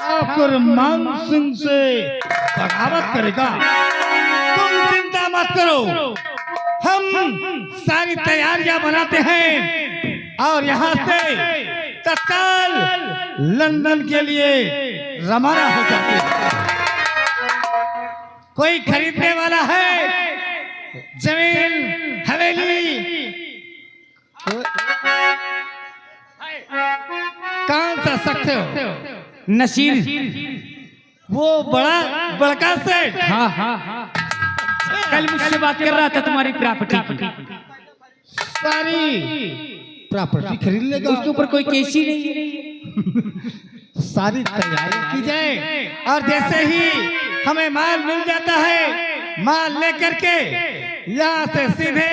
आकर मान सिंह से बगावत करेगा। तुम चिंता मत करो, हम सारी तैयारियां बनाते हैं और यहाँ से तत्काल लंदन के लिए रवाना हो जाते हैं। कोई खरीदने वाला है जमीन हवेली कौन सा सकते हो? नसीर, वो बड़का सेठ। हाँ हाँ हाँ, कल मुझसे बात कर रहा था तुम्हारी प्रॉपर्टी की। सारी प्रॉपर्टी खरीद लेगा, उसके ऊपर कोई केस ही नहीं है। सारी तैयारी की जाए और जैसे ही हमें माल मिल जाता है, माल लेकर के यहाँ से सीधे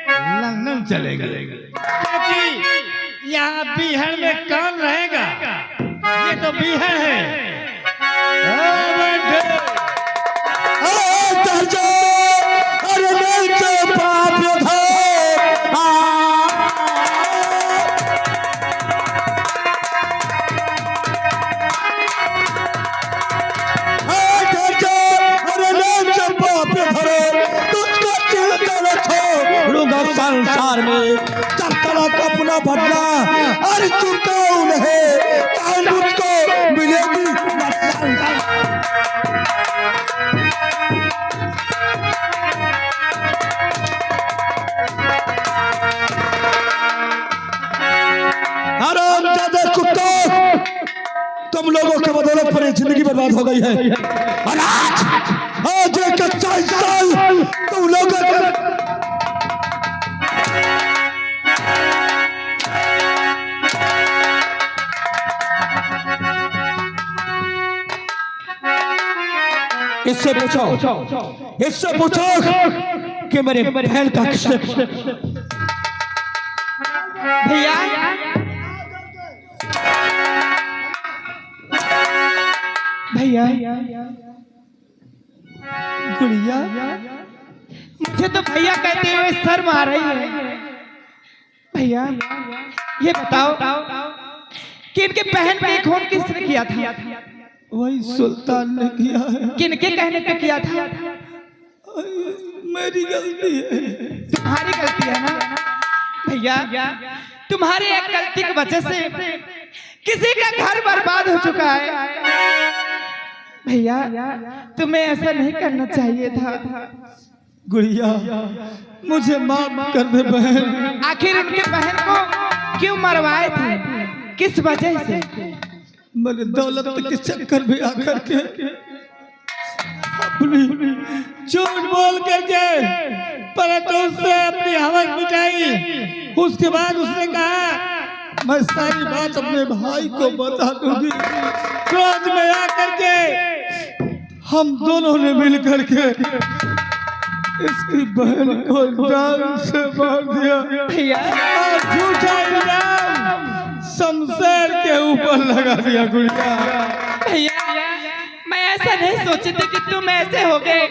लंदन चलेगा। क्योंकि यहाँ बीहड़ में कौन रहेगा? ये तो बीहड़ है। संसार में जब तक अपना बदला और चुकाऊ नहीं मुझको मिलेगी। हरामजादे कुत्तों, तुम लोगों के बदौलत पर जिंदगी बर्बाद हो गई है और आज एक अच्छा साल तुम लोगों के इससे पूछो कि मेरे बहन का किसने भैया भैया गुड़िया, मुझे तो भैया कहते हुए शर्म आ रही है। भैया ये बताओ कि इनके बहन पे खून किसने किया था? वही सुल्तान ने किया है। किनके कहने पे किया था? मेरी गलती है। तुम्हारी गलती है ना भैया? तुम्हारी एक गलती की वजह से किसी का घर बर्बाद हो चुका है। भैया तुम्हें ऐसा नहीं करना चाहिए था। गुड़िया, मुझे माफ कर दे बहन। आखिर उनके बहन को क्यों मरवाए थे? किस वजह से? मैंने दौलत के चक्कर में आकर के अपनी झूठ बोल करके परंतु उससे अपनी हवस मिटाई। उसके बाद उसने कहा मैं सारी बात अपने भाई को बता दूंगी। क्रोध में आकर के हम दोनों ने मिल करके इसकी बहन को जान से मार दिया भैया और झूठा इल्जाम शमशेर के ऊपर लगा दिया। गुड़िया भैया, मैं ऐसा नहीं सोची थी कि तुम ऐसे हो गए,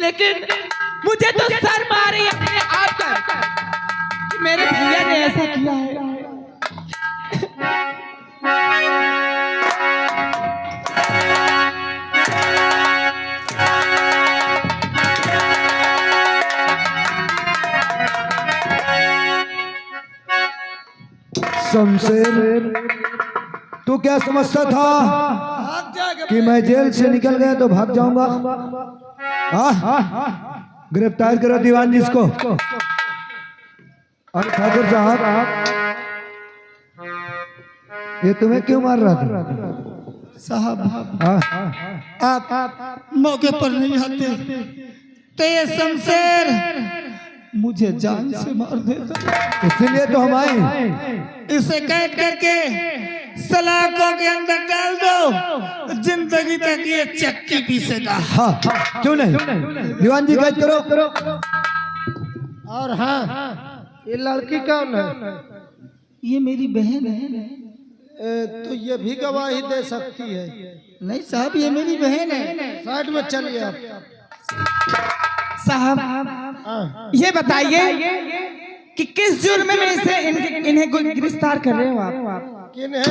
लेकिन मुझे तो शर्म आ रही है अपने आप का कि मेरे भैया ने ऐसा किया है। शमशेर, तू क्या समझता था कि मैं जेल से निकल गया तो भाग जाऊंगा? गिरफ्तार करो दीवान जी इसको। और ठाकुर साहब, ये तुम्हें क्यों मार रहा था? साहब, आप मौके पर नहीं आते तो ये शमशेर मुझे जान से मार देता। इसीलिए तो हम आए। इसे कैद करके सलाखों के अंदर डाल दो, जिंदगी तक ये चक्की पीसेगा। हाँ, क्यों नहीं? दीवान जी कैद करो। और हाँ, ये लड़की कौन है? ये मेरी बहन है। तो ये भी गवाही दे सकती है। नहीं साहब, ये मेरी बहन है। साइड में चलिए आप। साहब ये बताइए कि किस जुर्म में इसे इन्हें गिरफ्तार कर रहे हो आप? किन है?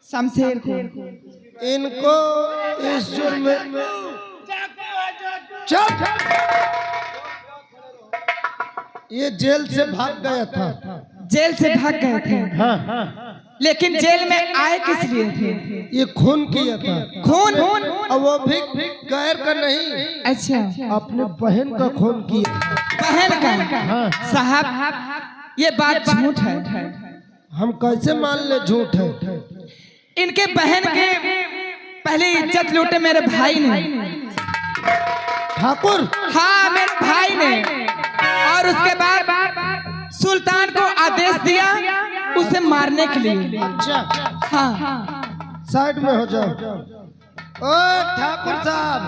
शमशेर को। इनको इस जुर्म में चुप! ये जेल से भाग गया था। जेल से भाग गए थे। लेकिन जेल में आए किस लिए थे? ये खून किया था। खून? और वो भी गैर का नहीं, अच्छा, अपने बहन का खून किया। बहन का? साहब ये बात झूठ है। हम कैसे मान ले झूठ है? इनके बहन के पहले इज्जत लूटे मेरे भाई ने। ठाकुर? हाँ, मेरे भाई ने। और उसके बाद सुल्तान को आदेश दिया उसे मारने के लिए। अच्छा, हाँ। साइड में हो जाओ। ओ ठाकुर साहब,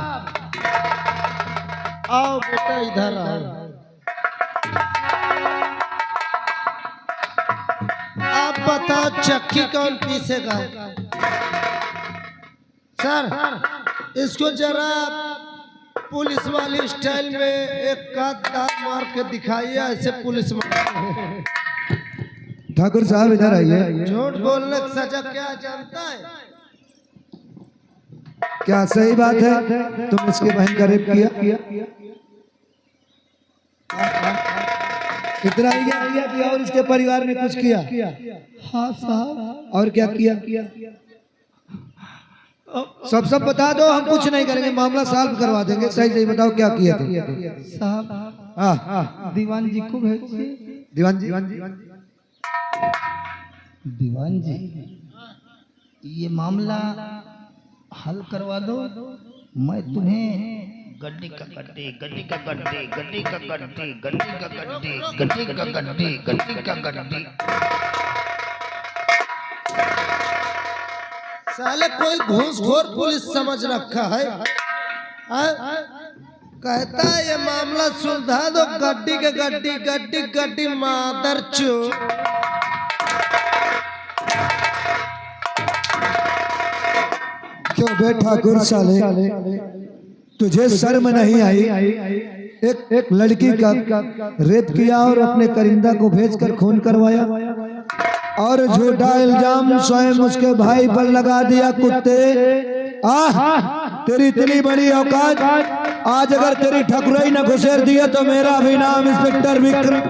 आओ बेटा, इधर आओ। आप बताओ चक्की कौन पीसेगा? सर, इसको जरा पुलिस वाली स्टाइल में एक दांत मार के दिखाइए, ऐसे पुलिस मारते हैं। ठाकुर साहब इधर आइए। झूठ बोलने की सजा क्या जानता है? क्या सही बात है तुम इसके बहन का रेप किया? इतना ही किया और इसके परिवार में कुछ किया? हाँ साहब। और क्या किया? सब बता दो, हम कुछ नहीं करेंगे, मामला सॉल्व करवा देंगे। सही बताओ क्या किया थे? साहब, हाँ, दीवान जी को भेजिए। दीवान जी, दीवान जी, ये मामला हल करवा दो। मैं तुम्हें गड्डी का गड्डी, गड्डी का गड्डी, गड्डी का गड्डी, गड्डी का गड्डी, गड्डी का गड्डी, गड्डी का गड्डी। साले कोई घूसखोर पुलिस समझ रखा है। कहता है ये मामला सुलझा दो, गड्डी के गड्डी, गड्डी गड्डी मादर चो। क्यों बेटा गुरसाले, तुझे शर्म नहीं आई? एक लड़की का रेप किया और अपने करिंदा को भेजकर खून करवाया और झूठा इल्जाम स्वयं उसके भाई पर लगा दिया। कुत्ते, तेरी इतनी बड़ी औकात, आज अगर तेरी ठकुराई न घुसेर दिया तो मेरा भी नाम इंस्पेक्टर विक्रम।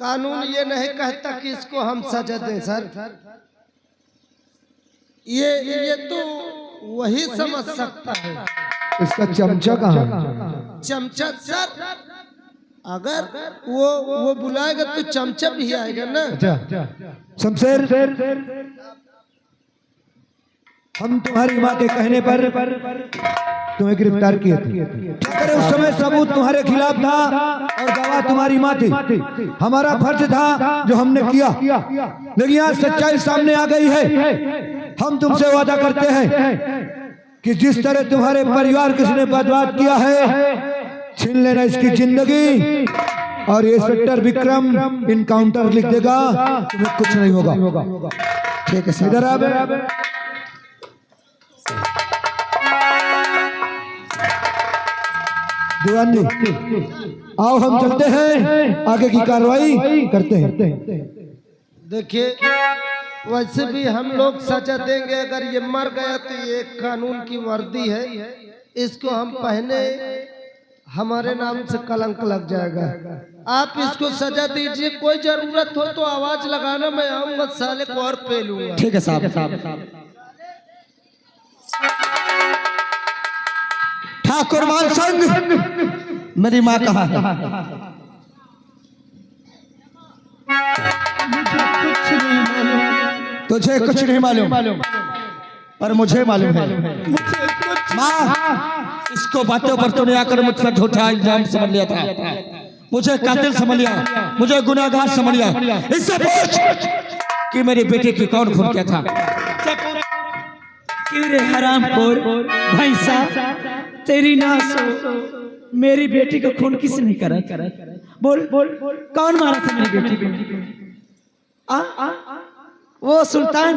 कानून ये नहीं कहता कि इसको हम सजा दें सर। ये तो वही समझ सकता है। इसका चमचा कहाँ है? चमचा सर, अगर वो बुलाएगा तो चमचा भी आएगा ना। शमशेर, हम तुम्हारी माँ के कहने पर तुम्हें गिरफ्तार किए थे। अगर उस समय सबूत तुम्हारे खिलाफ था और गवाह तुम्हारी माँ थी, हमारा फर्ज था जो हमने किया, लेकिन आज सच्चाई सामने आ गई है। हम तुमसे वादा करते हैं कि जिस तरह तुम्हारे परिवार किसने बर्बाद किया है, छीन लेना इसकी जिंदगी, और ये इंस्पेक्टर विक्रम इनकाउंटर लिख देगा, तुम्हें कुछ नहीं होगा। ठीक है, इधर आ। दीवान जी, आओ हम चलते हैं, आगे की कार्रवाई करते हैं। देखिए, वैसे भी हम लोग सजा देंगे। अगर ये मर गया तो ये कानून की वर्दी है, इसको हम पहने, हमारे नाम से कलंक लग जाएगा। आप इसको सजा दीजिए, कोई जरूरत हो तो आवाज लगाना, मैं आऊंगा, साले को और पे लूंगा। ठीक है साहब। ठाकुर मान संग, मेरी माँ कहाँ है? तुझे कुछ नहीं मालूम, पर मुझे मालूम है। माँ, इसको बातों पर तूने आकर मुझसे झूठा इल्जाम समझ लिया था, मुझे कातिल समझ लिया, मुझे गुनाहगार समझ लिया। इससे पूछ कि मेरी बेटी की कौन खून किया था? क्यों रे हरामखोर भैंसा, तेरी नाश हो। मेरी बेटी को खून किसने करा? बोल कौन मारा था मेरी बेटी को? वो सुल्तान।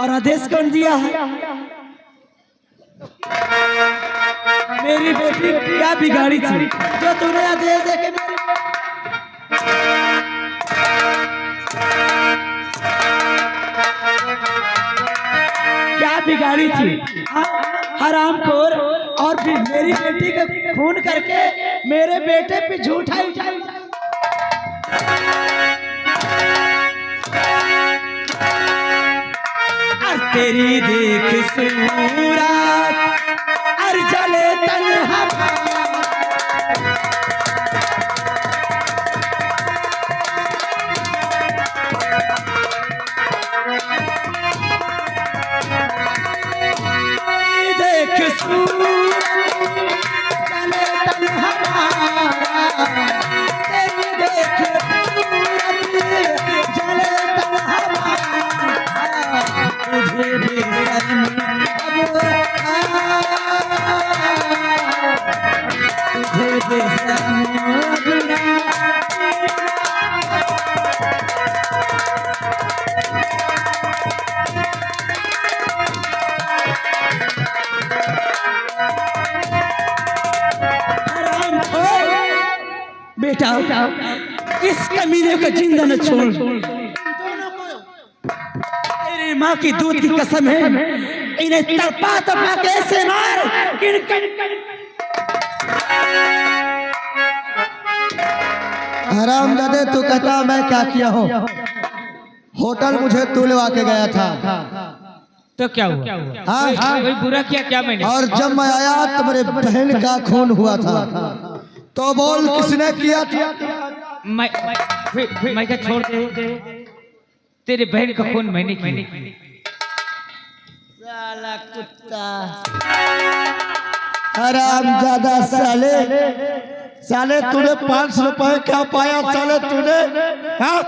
और आदेश कौन दिया है? मेरी बेटी क्या बिगाड़ी थी जो तूने आदेश दे के मेरी क्या बिगाड़ी थी? हरामखोर, और फिर मेरी बेटी का खून करके मेरे बेटे पे झूठा इल्जाम। और तेरी देख सूरत और जले तन्हा देख सूरत जले तन्हा तेरी देख सूरत जले तन्हा तुझे भी शर्म अब तुझे भी शर्म बेटा इस कमीने को जिंदा न छोड़। तेरी माँ की दूध की कसम है, इन्हें तड़पा तड़पा के ऐसे मार हरामजादे, तू कहता मैं क्या किया हूँ? होटल मुझे तुलवा के गया था। तो क्या हुआ? हाँ? कोई बुरा किया क्या मैंने? और जब मैं आया तो मेरे बहन का खून हुआ था। तो बोल किसने किया था? मैं क्या छोड़ दे, तेरे बहन का खून मैंने किया। साला कुत्ता, हरामजादा साले, साले तूने 500 रुपए क्या पाया साले तूने? हाँ?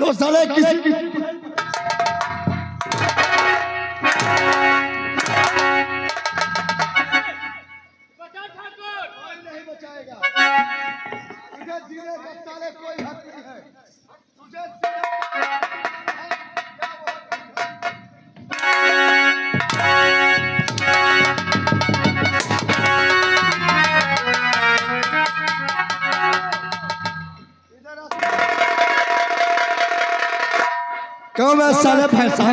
तो साले किसी क्यों मैं साले भैंसा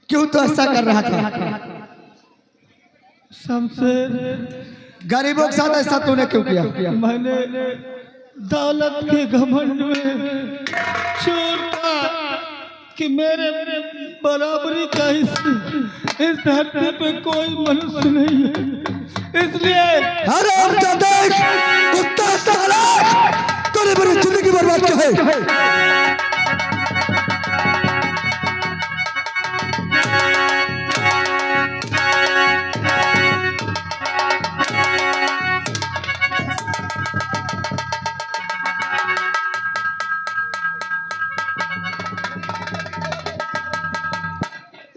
क्यों तो ऐसा कर रहा था? शमशेर, गरीबों के साथ ऐसा तूने क्यों किया? मैंने दौलत के घमंड में छोड़ था कि मेरे बराबरी का इस धरती पे कोई मनुष्य नहीं है, इसलिए हरामजादा कुत्ता साला, तूने मेरी जिंदगी बर्बाद की है।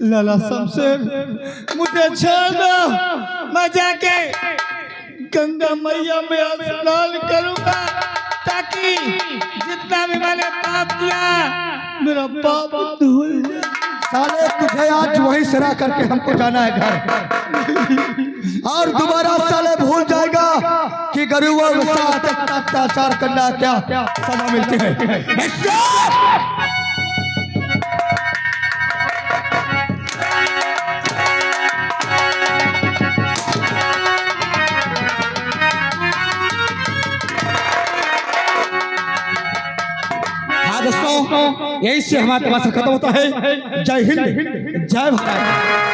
लाला शमशेर, मुझे छोड़ दो, मैं जाके गंगा मैया में स्नान करूंगा ताकि जितना भी मैंने पाप किया मेरा पाप धुल जाए। साले तुझे आज वहीं सरा करके हमको जाना है घर, और दोबारा साले भूल जाएगा कि गरीबों के साथ अत्याचार करना क्या सजा मिलती है। दोस्तों, यही से हमारा तमाशा खत्म होता है। जय हिंद, जय भारत।